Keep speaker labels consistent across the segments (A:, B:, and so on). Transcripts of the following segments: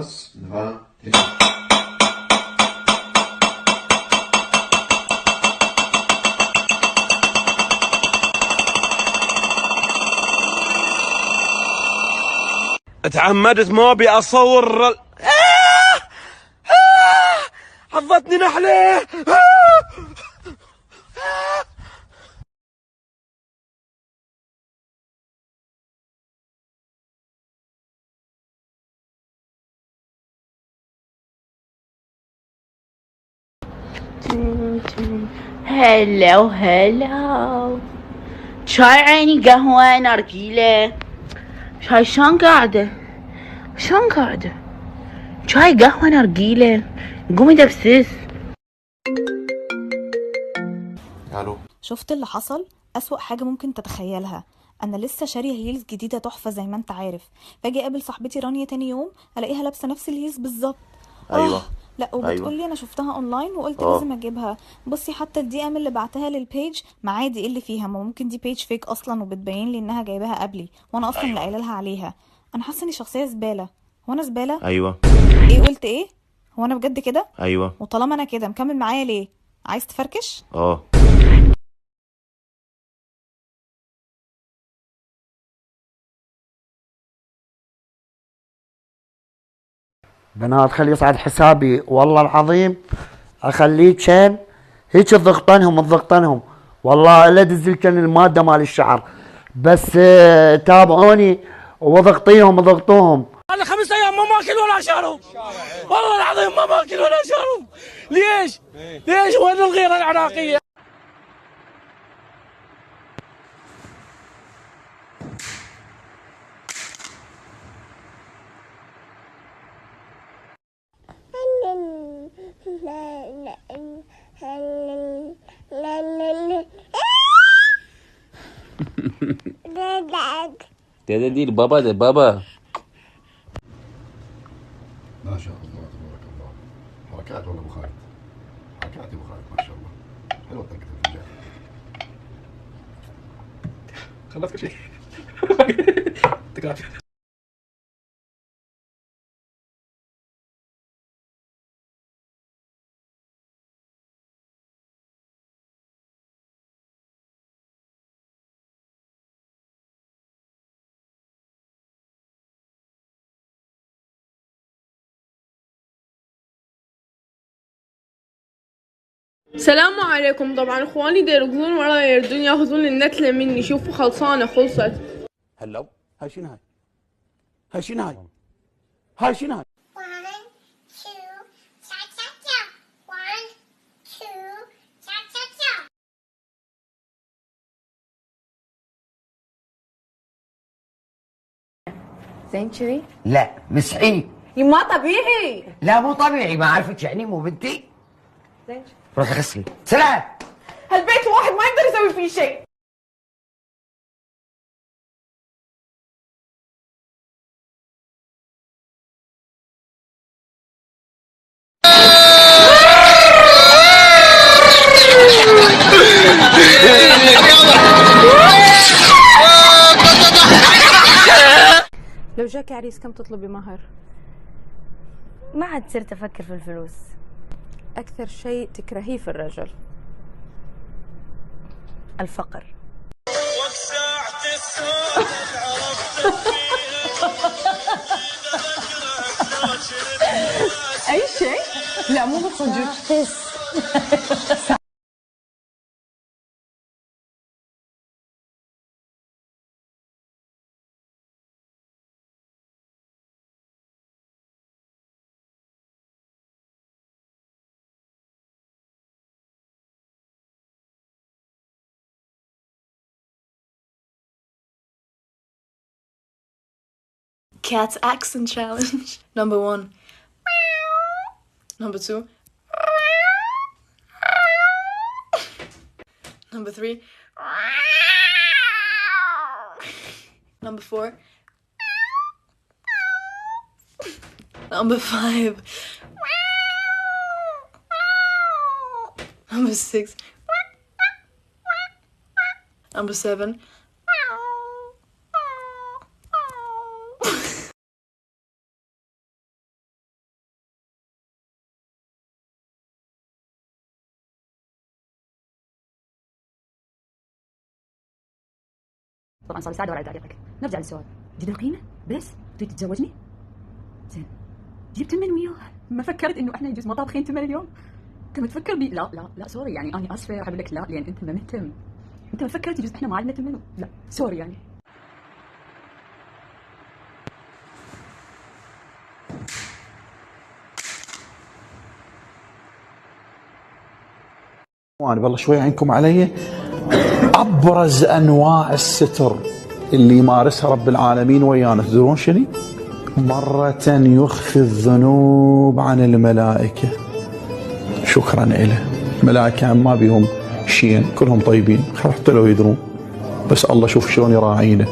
A: Raz, dwa, trzy.
B: اتعمدت ما ابي اصور حظتني نحله.
C: هلو هلو، شاي عيني، قهوة، نرجيلة، شاي. شلون قاعدة؟ شاي، قهوة، نرجيلة، قومي دبسس.
A: الو.
D: شفت اللي حصل؟ أسوأ حاجة ممكن تتخيلها. انا لسه شاريه هيلز جديده تحفه زي ما انت عارف، فاجي اقابل صاحبتي رانيا تاني يوم الاقيها لابسه نفس الهيلز بالظبط.
A: ايوه.
D: لا، وبتقولي انا شفتها اونلاين وقلت لازم اجيبها. بصي، حتى الدي ام اللي بعتها للبيج ما عادي، ايه اللي فيها؟ ما ممكن دي بيج فيك اصلا وبتبين لي انها جايباها قبلي، وانا اصلا اللي قايله لها عليها. انا حاسه اني شخصيه زباله. هو انا زباله؟
E: ايوه.
D: ايه قلت ايه؟ هو انا بجد كده؟
E: ايوه.
D: وطالما انا كده مكمل معايا ليه؟ عايز تفركش؟
E: اه.
F: بنات خلي يصعد حسابي والله العظيم، اخليه كان هيك تضغطنهم والله، الا دزلكن الماده مال الشعر بس. تابعوني وضغطيهم ضغطوهم.
B: انا 5 ايام ما ماكل ولا شرب، والله العظيم ما ماكل ولا شرب. ليش وين الغيره العراقيه؟
E: ده دي البابا، ده بابا.
A: ما شاء الله تبارك الله. حركات والله ابو خالد، حركات ابو خالد ما شاء الله. حلوه طقه الفنجان. خلصت كل شيء.
G: السلام عليكم. طبعا اخواني دا يركضون وراي يردون ياخذون النتلة مني. شوفوا خلصانة، خلصت.
B: هلو، هاي شنو هاي؟ هاي شنو هاي؟ هاي شنو هاي؟
H: 1 2 cha cha cha 1 2 cha cha cha.
C: زين كذي؟
I: لا مسحي.
C: ما طبيعي.
I: لا مو طبيعي، ما اعرفك يعني، مو بنتي.
C: زين،
I: روحي غسلي. سلام.
C: هالبيت الواحد ما يقدر يسوي فيه شيء.
D: لو جاك عريس كم تطلبي مهر؟
J: ما عاد صرت أفكر في الفلوس.
D: اكثر شيء تكرهيه في الرجل؟
J: الفقر.
C: اي شيء؟ لا مو بصدق.
G: Cat's accent challenge. Number 1. Number 2. Number 3. Number 4. Number 5. Number 6. Number 7.
K: طبعا صار ساعه ورا تعليقك. نرجع للسؤال، جد القيمه بس تريد تتزوجني؟ زين جبت من وياه؟ ما فكرت انه احنا يجوز ما طابخين تمن اليوم؟ انت ما تفكر بي لا سوري يعني انا اسفه راح اقول لك لا لان انت ما مهتم. انت ما فكرت يجوز احنا ما عندنا تمن؟ لا سوري يعني.
L: وانا والله شوي عينكم علي. ابرز انواع الستر اللي يمارسها رب العالمين ويانا تدرون شنو؟ مرة يخفي الذنوب عن الملائكة شكرا له. الملائكة ما بيهم شيء كلهم طيبين حتى لو يدرون، بس الله شوف شلون يراعينا.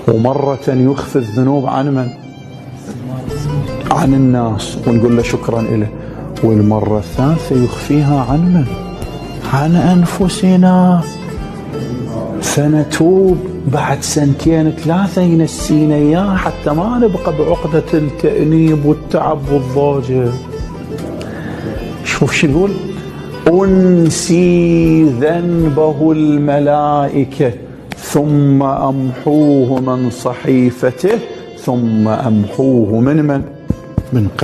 L: ومرة يخفي الذنوب عن من؟ عن الناس ونقول له شكرا له. والمرة الثالثة يخفيها عن من؟ عن أنفسنا، فنتوب بعد 2 3 ينسينا إياه حتى ما نبقى بعقدة التأنيب والتعب والضاجة. شوف شو يقول؟ أنسي ذنبه الملائكة ثم أمحوه من صحيفته ثم أمحوه من قلبه.